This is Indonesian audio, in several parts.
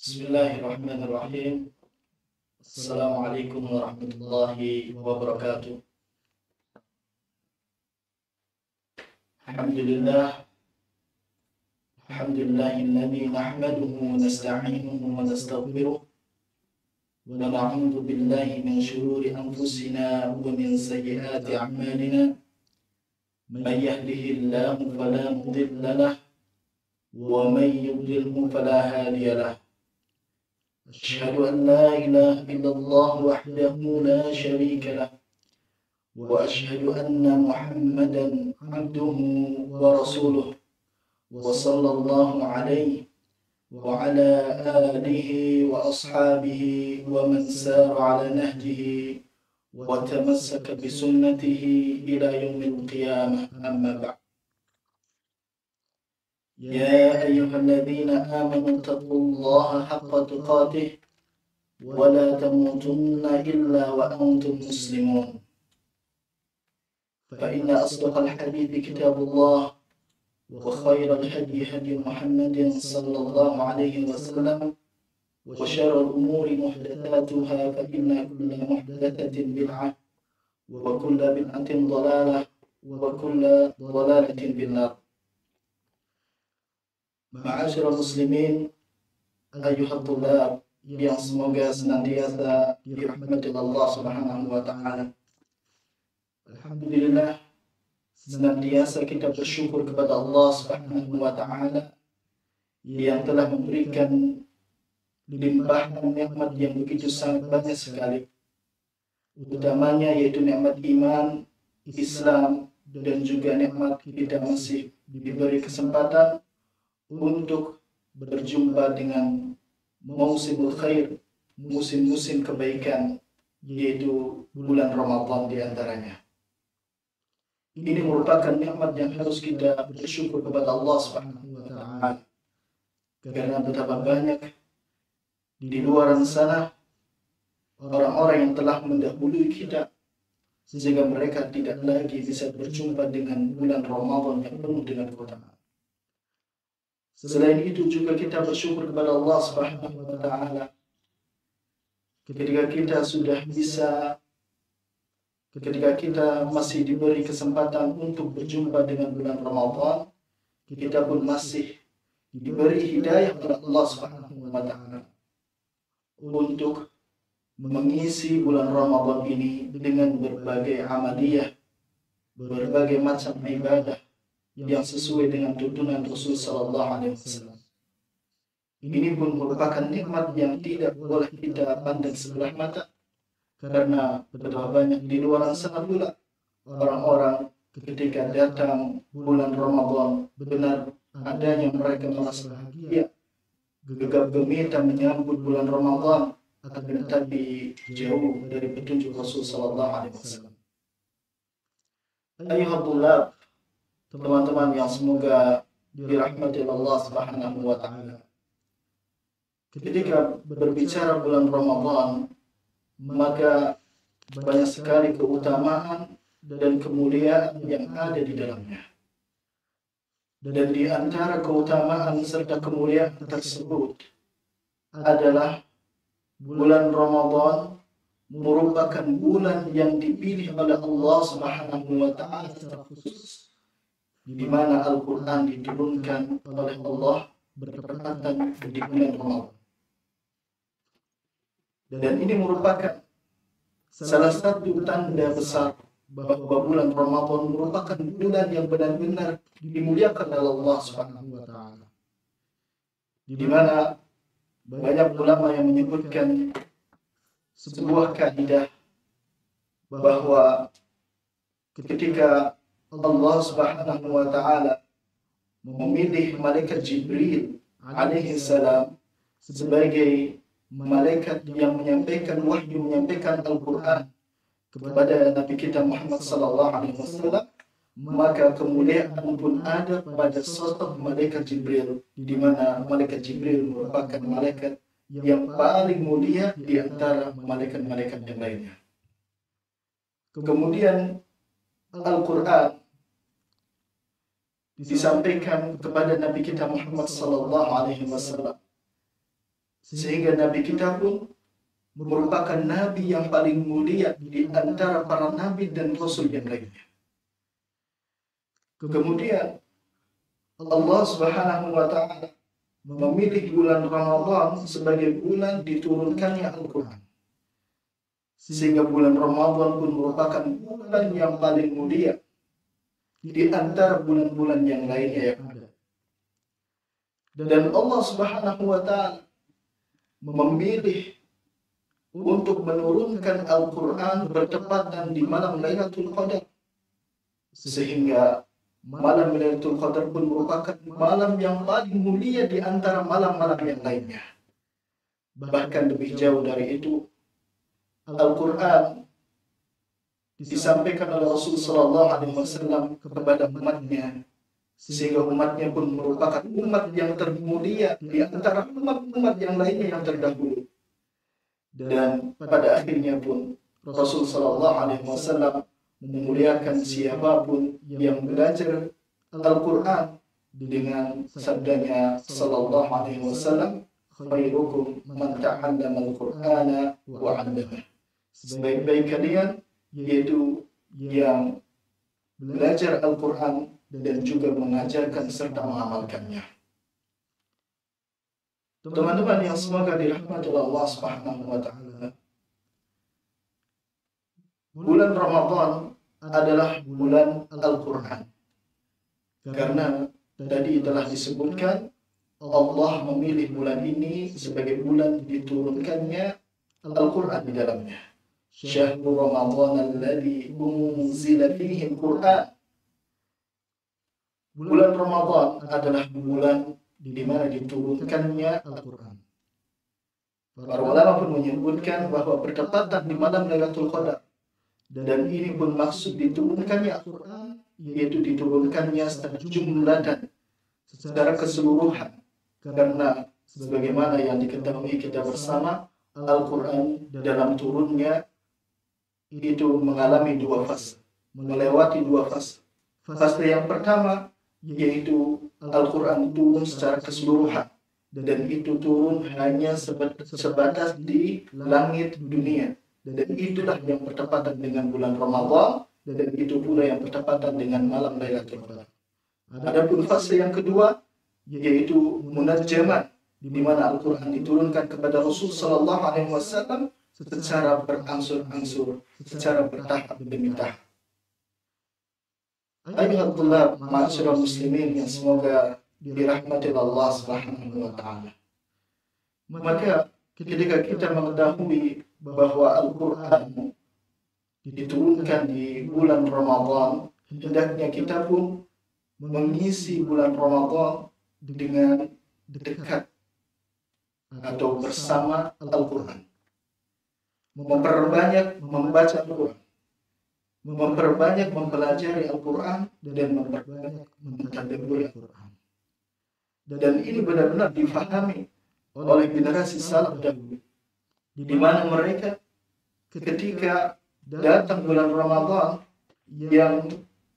Bismillahirrahmanirrahim. Assalamualaikum warahmatullahi wabarakatuh. Alhamdulillah. Alhamdulillahilladzi nahmaduhu wa nasta'inuhu wa nastaghfiruh. Wa na'udzu billahi min shururi anfusina wa min sayyiati a'malina. Man yahdihillahu fala mudilla lahu wa man yudlilhu fala hadiya lahu. أشهد أن لا إله إلا الله وحده لا شريك له وأشهد أن محمدا عبده ورسوله وصلى الله عليه وعلى آله وأصحابه ومن سار على نهجه وتمسك بسنته إلى يوم القيامة. أما بعد، يا أيها الذين آمنوا اتقوا الله حق تقاته ولا تموتن إلا وأنتم مسلمون، فإن أصدق الحديث كتاب الله وخير الهدي هدي محمد صلى الله عليه وسلم وشر الأمور محدثاتها فإن كل محدثة بدعة وكل بدعة ضلالة وكل ضلالة في النار. Ma'asyiral muslimin, ayyuhat thulab, yang semoga senantiasa dirahmati Allah Subhanahu wa taala. Alhamdulillah, senantiasa kita bersyukur kepada Allah Subhanahu wa taala yang telah memberikan limpahan nikmat yang begitu sangat banyak sekali. Utamanya yaitu nikmat iman, Islam, dan juga nikmat kita masih diberi kesempatan untuk berjumpa dengan musimul khair, musim-musim kebaikan, yaitu bulan Ramadan di antaranya. Ini merupakan nikmat yang harus kita bersyukur kepada Allah Subhanahu wa taala. Karena betapa banyak di luar sana orang-orang yang telah mendahului kita sehingga mereka tidak lagi bisa berjumpa dengan bulan Ramadan yang penuh dengan keutamaan. Selain itu juga kita bersyukur kepada Allah Subhanahu wa taala ketika kita masih diberi kesempatan untuk berjumpa dengan bulan Ramadan, kita pun masih diberi hidayah oleh Allah Subhanahu wa taala untuk mengisi bulan Ramadan ini dengan berbagai amaliyah, berbagai macam ibadah yang sesuai dengan tuntunan Rasul sallallahu alaihi wasallam. Ini pun merupakan nikmat yang tidak boleh kita pandang sebelah mata, karena betapa banyak di luar sana pula orang-orang ketika datang bulan Ramadan benar adanya mereka merasa bahagia, gegap gempita menyambut bulan Ramadan, akan tetapi jauh dari petunjuk Rasul sallallahu alaihi wasallam. Ayyuhallab, teman-teman yang semoga dirahmati Allah Subhanahu wa taala. Ketika berbicara bulan Ramadan, maka banyak sekali keutamaan dan kemuliaan yang ada di dalamnya. Dan di antara keutamaan serta kemuliaan tersebut adalah bulan Ramadan merupakan bulan yang dipilih oleh Allah Subhanahu wa taala secara khusus, di mana Al-Quran diturunkan oleh Allah bertepatan di bulan Ramadan. Dan ini merupakan salah satu tanda besar bahwa bulan Ramadan merupakan bulan yang benar-benar dimuliakan oleh Allah Subhanahu wa taala. Di mana banyak ulama yang menyebutkan sebuah kaidah bahwa ketika Allah Subhanahu wa taala memilih malaikat Jibril alaihi salam sebagai malaikat yang menyampaikan wahyu, menyampaikan Al-Quran kepada Nabi kita Muhammad sallallahu alaihi wasallam, maka kemuliaan pun ada pada sosok malaikat Jibril, di mana malaikat Jibril merupakan malaikat yang paling mulia di antara malaikat-malaikat yang lainnya. Kemudian Al-Quran disampaikan kepada Nabi kita Muhammad sallallahu alaihi wasallam sehingga Nabi kita pun merupakan Nabi yang paling mulia di antara para Nabi dan Rasul yang lainnya. Kemudian Allah Subhanahu wa Ta'ala memilih bulan Ramadan sebagai bulan diturunkannya Al-Quran, sehingga bulan Ramadan pun merupakan bulan yang paling mulia di antara bulan-bulan yang lainnya yang ada. Dan Allah Subhanahu wa Ta'ala memilih untuk menurunkan Al-Quran bertepatan di malam Lailatul Qadar, sehingga malam Lailatul Qadar pun merupakan malam yang paling mulia di antara malam-malam yang lainnya. Bahkan lebih jauh dari itu, Al-Quran disampaikan oleh Rasulullah SAW kepada umatnya, sehingga umatnya pun merupakan umat yang termulia di antara umat-umat yang lainnya yang terdahulu. Dan pada akhirnya pun Rasulullah SAW memuliakan siapapun yang belajar Al-Quran dengan sabdanya sallallahu alaihi wasallam, khairukum man ta'allama al-Qur'ana wa 'allama. Sebaik-baik kalian yaitu yang belajar Al-Quran dan juga mengajarkan serta mengamalkannya. Teman-teman yang semoga dirahmati Allah Subhanahu wa Ta'ala, bulan Ramadan adalah bulan Al-Quran, karena tadi telah disebutkan Allah memilih bulan ini sebagai bulan diturunkannya Al-Quran di dalamnya. Syahrul Ramadan alladzi unzila fihi Al-Quran. Bulan Ramadan adalah bulan di mana diturunkannya Al-Quran. Para ulama pun menyebutkan bahwa bertepatan di malam Lailatul Qadar. Dan ini pun maksud diturunkannya Al-Quran, yaitu diturunkannya secara jumlah dan secara keseluruhan. Karena sebagaimana yang diketahui kita bersama, Al-Quran dalam turunnya itu mengalami dua fase, melewati dua fase. Fase yang pertama yaitu Al-Quran turun secara keseluruhan, dan itu turun hanya sebatas di langit dunia. Dan itulah yang bertepatan dengan bulan Ramadan, dan itu pula yang bertepatan dengan malam Lailatul Qadar. Adapun fase yang kedua yaitu munajjaman, di mana Al-Quran diturunkan kepada Rasul sallallahu alaihi wasallam secara berangsur-angsur, secara bertahap demi tahap. Alhamdulillah, ma'asyiral muslimin yang semoga dirahmati Allah Subhanahu wa Ta'ala. Maka ketika kita mengetahui bahwa Al-Quran diturunkan di bulan Ramadan, hendaknya kita pun mengisi bulan Ramadan dengan dekat atau bersama Al-Quran, memperbanyak membaca Al-Quran, memperbanyak mempelajari Al-Quran, dan memperbanyak mentadabburi Al-Quran. Dan ini benar-benar difahami oleh generasi salaf dahulu, di mana mereka ketika datang bulan Ramadan yang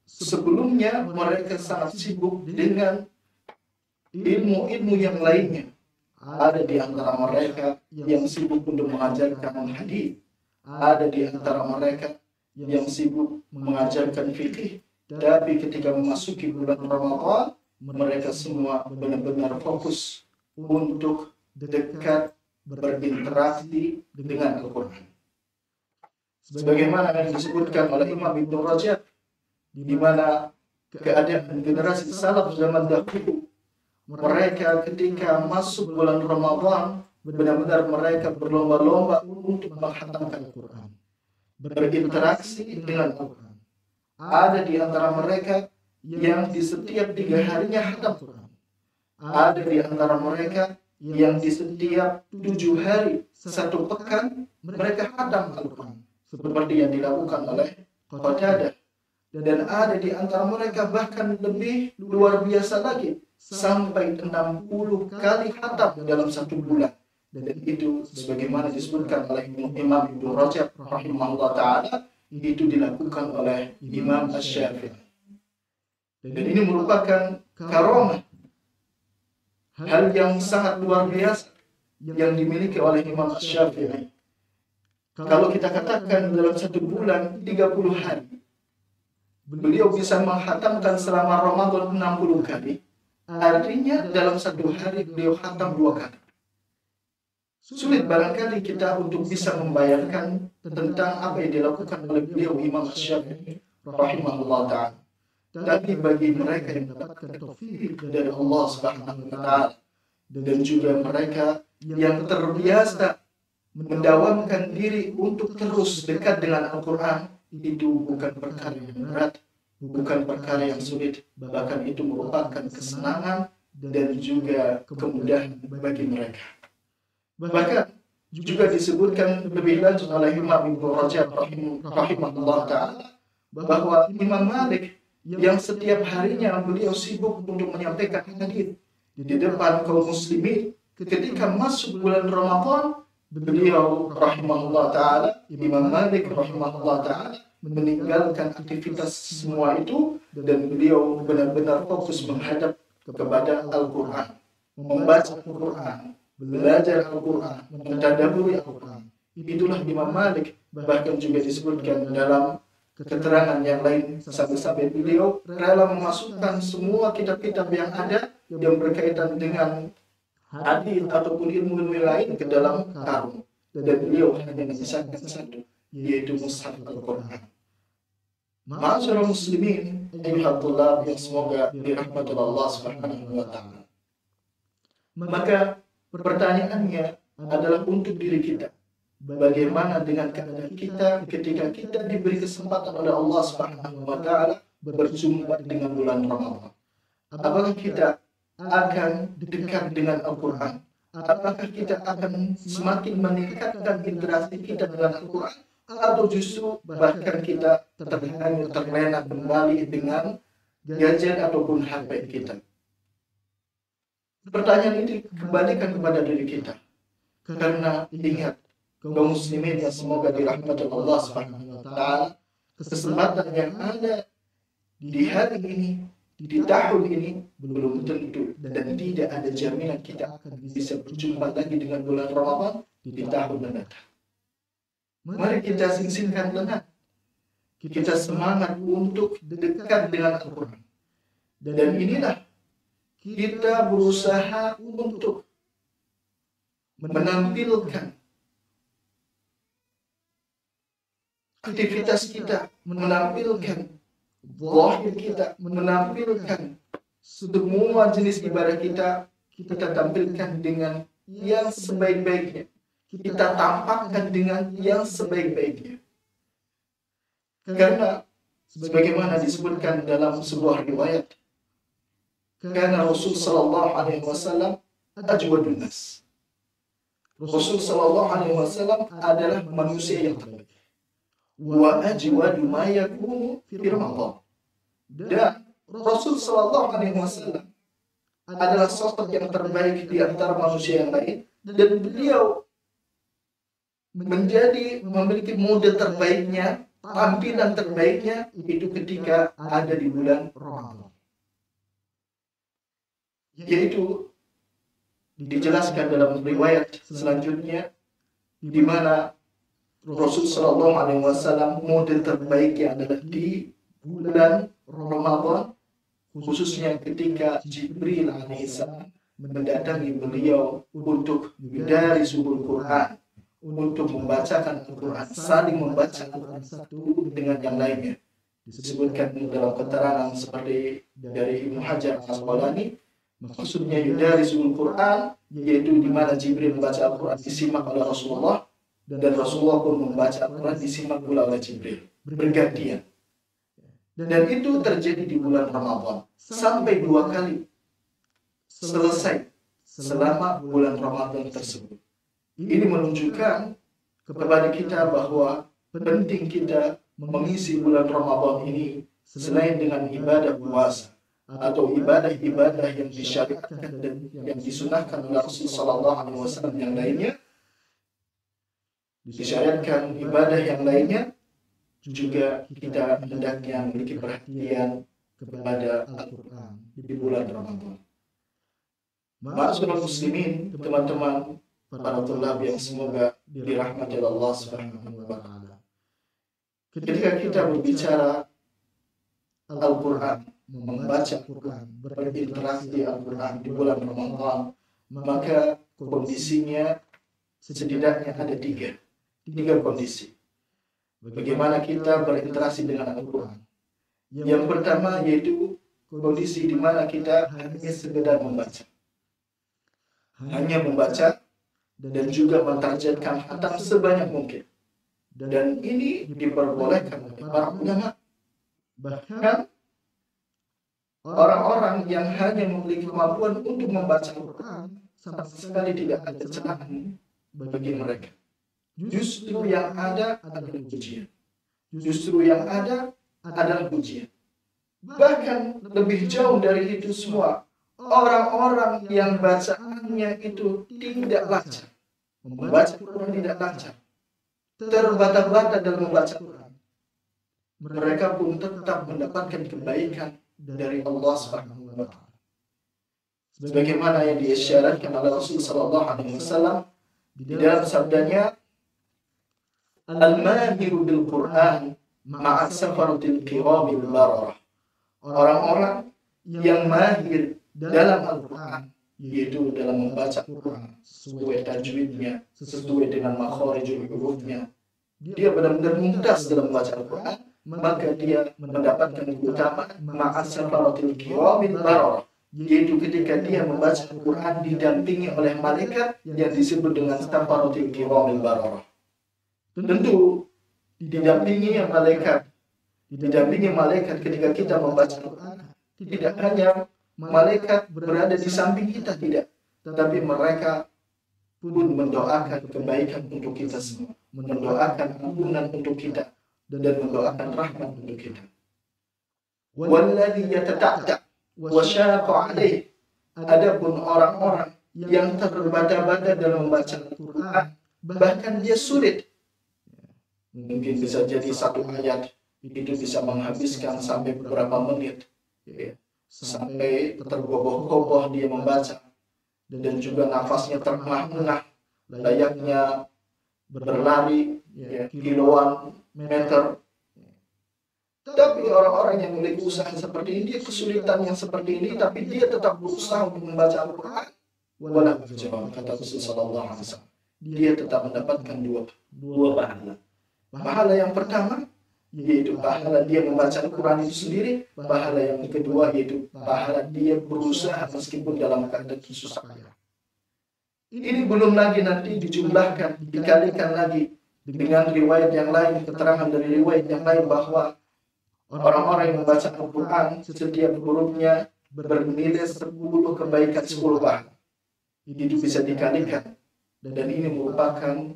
sebelumnya mereka sangat sibuk dengan ilmu-ilmu yang lainnya. Ada di antara mereka yang sibuk untuk mengajarkan hadis, ada di antara mereka yang sibuk mengajarkan fikih. Tapi ketika memasuki bulan Ramadan, mereka semua benar-benar fokus untuk dekat berinteraksi dengan Al-Quran. Sebagaimana yang disebutkan oleh Imam Ibnu Rajab, di mana keadaan generasi salaf zaman dahulu, mereka ketika masuk bulan Ramadan, benar-benar mereka berlomba-lomba untuk menghatamkan Al-Quran, berinteraksi dengan Al-Quran. Ada di antara mereka yang di setiap 3 harinya hatam Quran. Ada di antara mereka yang di setiap 7 hari, 1 pekan, mereka hatam Al-Quran, seperti yang dilakukan oleh Qatadah. Dan ada di antara mereka bahkan lebih luar biasa lagi, sampai 60 kali hatam dalam 1 bulan. Dan itu sebagaimana disebutkan oleh Imam Ibnu Rajab rahimahullah ta'ala, itu dilakukan oleh Imam Asy-Syafi'i. Dan ini merupakan karamah, hal yang sangat luar biasa, yang dimiliki oleh Imam Syafi'i. Kalau kita katakan dalam satu bulan 30 hari, beliau bisa menghatamkan selama Ramadan 60 kali. Artinya dalam satu hari beliau khatam 2 kali. Sulit barangkali kita untuk bisa membayangkan tentang apa yang dilakukan oleh beliau Imam Syafi'i rahimahullah ta'ala. Tapi bagi mereka yang mendapatkan taufik dari Allah Subhanahu wa ta'ala, dan juga mereka yang terbiasa mendawamkan diri untuk terus dekat dengan Al-Quran, itu bukan perkara yang berat, bukan perkara yang sulit, bahkan itu merupakan kesenangan dan juga kemudahan bagi mereka. Bahkan juga disebutkan lebih lanjut oleh Imam Ibnu Rajab rahimahullah ta'ala bahwa Imam Malik yang setiap harinya beliau sibuk untuk menyampaikan hadis di depan kaum muslimin, ketika masuk bulan Ramadan, beliau rahimahullah ta'ala, Imam Malik rahimahullah ta'ala, meninggalkan aktivitas semua itu dan beliau benar-benar fokus menghadap kepada Al-Quran, membaca Al-Quran, belajar Al-Quran, mentadabburi Al-Quran. Itulah Imam Malik. Bahkan juga disebutkan dalam keterangan yang lain, sampai-sampai beliau rela memasukkan semua kitab-kitab yang ada yang berkaitan dengan hadis ataupun ilmu-ilmu lain ke dalam karung, dan beliau hanya menyisakan satu, yaitu mushaf Al-Quran. Ma'asyiral muslimin, ayyuhal yang semoga dirahmati Allah Subhanahu wa ta'ala. Maka pertanyaannya adalah untuk diri kita. Bagaimana dengan keadaan kita ketika kita diberi kesempatan oleh Allah Subhanahu wa ta'ala berjumpa dengan bulan Ramadan? Apakah kita akan dekat dengan Al-Quran? Apakah kita akan semakin meningkatkan interaksi kita dengan Al-Quran? Atau justru bahkan kita terhanyut terlena kembali dengan gadget ataupun HP kita? Pertanyaan ini kembalikan kepada diri kita. Karena ingat, kaum muslimin yang semoga dirahmati Allah Subhanahu wa ta'ala, kesempatan yang ada di hari ini, di tahun ini belum tentu, dan tidak ada jaminan kita akan bisa berjumpa lagi dengan bulan Ramadan di tahun mendatang. Mari kita sing-singkan lengan, kita semangat untuk dekat dengan Al-Quran. Dan inilah kita berusaha untuk menampilkan aktivitas kita, menampilkan zahir kita, menampilkan semua jenis ibadah kita, kita tampilkan dengan yang sebaik-baiknya. Kita tampakkan dengan yang sebaik-baiknya. Karena sebagaimana disebutkan dalam sebuah riwayat, karena Rasul sallallahu alaihi wasallam ajwadun nas. Rasul sallallahu alaihi wasallam adalah manusia yang terbaik. Wa ajwadu ma yakunu fi Ramadan. Dan Rasul sallallahu alaihi wasallam adalah sosok yang terbaik di antara manusia yang lain, dan beliau memiliki mode terbaiknya, tampilan terbaiknya itu ketika ada di bulan Ramadan. Yaitu dijelaskan dalam riwayat selanjutnya, di mana Rasul sallallahu alaihi wasallam mode terbaiknya adalah di bulan Ramadan, khususnya ketika Jibril alaihissalam mendatangi beliau untuk dari subul Quran, untuk membacakan Al-Quran, saling membaca Al-Quran satu dengan yang lainnya. Disebutkan dalam keterangan seperti dari Ibnu Hajar Al-Asqalani, maksudnya dari subul Quran, yaitu di mana Jibril membaca Al-Quran disimak oleh Rasulullah, dan Rasulullah pun membaca Al-Quran disimak pula oleh Jibril, bergantian. Dan itu terjadi di bulan Ramadan sampai 2 kali selesai selama bulan Ramadan tersebut. Ini menunjukkan kepada kita bahwa penting kita mengisi bulan Ramadan ini selain dengan ibadah puasa atau ibadah-ibadah yang disyariatkan dan yang disunahkan oleh Rasulullah SAW yang lainnya. Disyariatkan ibadah yang lainnya, juga kita hendaknya memiliki perhatian kepada Al-Quran. 'an di bulan Ramadan. Ma'asyiral muslimin, teman-teman para tulab yang semoga dirahmati Allah Subhanahu wa taala. Ketika kita berbicara Al-Qur'an, membaca Al-Qur'an, berinteraksi di Al-Qur'an di bulan Ramadan, maka kondisinya setidaknya ada tiga kondisi. Bagaimana kita berinteraksi dengan Al-Quran? Yang pertama yaitu kondisi di mana kita hanya sekedar membaca. Hanya membaca dan juga mentargetkan khatam sebanyak mungkin. Dan ini diperbolehkan oleh para ulama. Bahkan orang-orang yang hanya memiliki kemampuan untuk membaca Al-Quran sama sekali tidak ada celahan bagi mereka. Justru yang ada adalah pujian. Justru yang ada adalah pujian. Bahkan lebih jauh dari itu semua, orang-orang yang bacaannya itu tidak lancar, membaca Quran tidak lancar, terbata-bata dalam membaca Quran, mereka pun tetap mendapatkan kebaikan dari Allah Subhanahu wa taala. Sebagaimana yang diisyaratkan oleh Rasulullah sallallahu alaihi wasallam di dalam sabdanya, Al-mahiru bil Quran ma'at safaratil qiramil bararah. Orang-orang yang mahir dalam Al-Quran, yaitu dalam membaca Quran sesuai tajwidnya, sesuai dengan makharijul hurufnya, dia benar-benar mumtaz dalam membaca Al-Quran, maka dia mendapatkan keutamaan ma'at safaratil qiramil bararah, yaitu ketika dia membaca Al-Quran didampingi oleh malaikat yang disebut dengan safaratil qiramil bararah. Tentu didampingi malaikat ketika kita membaca Al-Quran, tidak hanya malaikat berada di samping kita, tidak, tetapi mereka pun mendoakan kebaikan untuk kita semua, mendoakan ampunan untuk kita, dan mendoakan rahmat untuk kita. Walladzi yatata'ta wa syaqa 'alaih. Adapun orang-orang yang terbata-bata dalam membaca Al-Quran, bahkan dia sulit. Mungkin bisa jadi satu ayat itu bisa menghabiskan sampai beberapa menit, sampai tergoboh-goboh dia membaca, dan juga nafasnya terengah-engah, layaknya berlari kiloan meter. Tapi orang-orang yang memiliki usaha seperti ini, dia kesulitan yang seperti ini, tapi dia tetap berusaha untuk membaca Al-Quran, walau jawab, kata Rasulullah sallallahu alaihi wasallam, dia tetap mendapatkan dua pahala. Pahala yang pertama yaitu pahala dia membaca Al-Quran itu sendiri. Pahala yang kedua yaitu pahala dia berusaha meskipun dalam keadaan susah payah. Ini belum lagi nanti dijumlahkan, dikalikan lagi dengan riwayat yang lain, keterangan dari riwayat yang lain bahwa orang-orang yang membaca Al-Quran setiap hurufnya bernilai 10 kebaikan 10 pahala. Itu bisa dikalikan, dan ini merupakan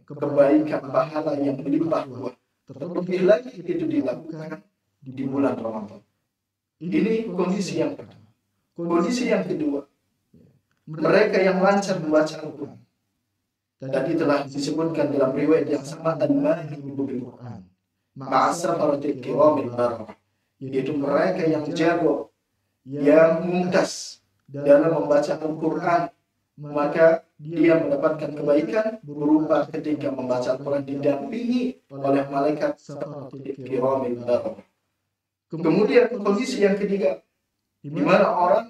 kebaikan pahala yang melimpah ruah. Terlebih lagi itu dilakukan di bulan Ramadan. Ini kondisi yang pertama. Kondisi yang kedua, mereka yang lancar membaca Al-Quran. Tadi telah disebutkan dalam riwayat yang sama, al-mahiru bil Quran ma'as safaratil qiramil bararah, yaitu mereka yang jago, yang mumtaz dalam membaca Al-Quran, maka dia mendapatkan kebaikan berupa ketika membaca Al-Quran didampingi oleh malaikat safaratil qiramil bararah. Kemudian kondisi yang ketiga, di mana orang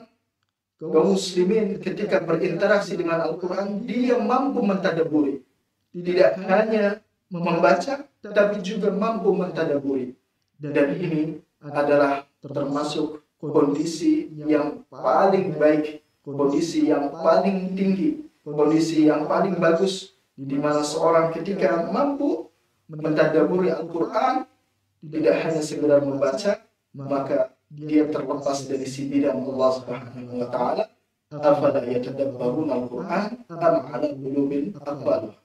kaum muslimin ketika berinteraksi dengan Al-Quran, dia mampu mentadabburi, tidak hanya membaca tapi juga mampu mentadabburi. Dan ini adalah termasuk kondisi yang paling baik, kondisi yang paling tinggi, kondisi yang paling bagus, di mana seorang ketika mampu mentadabburi Al-Quran, tidak hanya sekedar membaca, maka dia terlepas dari sindiran Allah Subhanahu wa taala, afala yatadabbaruna al-Qur'an am 'ala qulubin aqfaluha.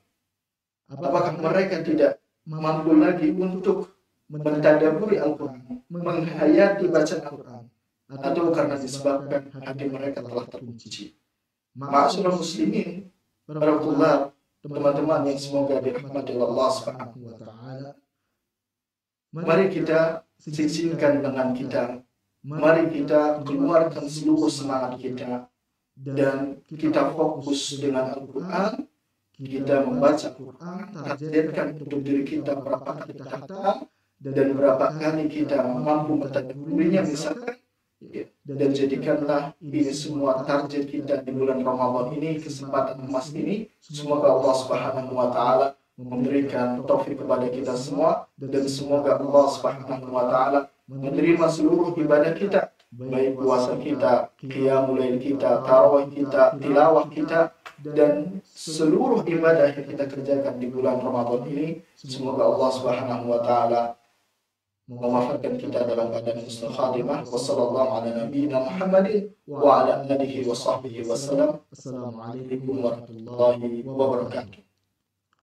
Apakah mereka tidak mampu lagi untuk mentadabburi Al-Quran, menghayati bacaan Al-Quran, atau karena disebabkan hati mereka telah terkunci? Ma'asyiral muslimin, para tulab, teman-teman yang semoga dirahmati Allah Subhanahu wa taala, mari kita sisihkan lengan kita, mari kita keluarkan seluruh semangat kita, dan kita fokus dengan Al-Quran, kita membaca Quran, targetkan untuk diri kita berapa kita khatam dan berapa kali kita mampu mentadabburinya misalkan. Dan jadikanlah ini semua target kita di bulan Ramadan ini, kesempatan emas ini. Semoga Allah Subhanahu wa taala memberikan taufik kepada kita semua, dan semoga Allah Subhanahu wa taala menerima seluruh ibadah kita, baik puasa kita, qiyamul lail kita, tarawih kita, tilawah kita, dan seluruh ibadah yang kita kerjakan di bulan Ramadan ini. Semoga Allah Subhanahu wa taala mewafatkan kita dalam keadaan husnul khatimah. Wassallallahu ala nabiyyina Muhammadin wa ala alihi wa sahbihi wasallam. Assalamualaikum warahmatullahi wabarakatuh.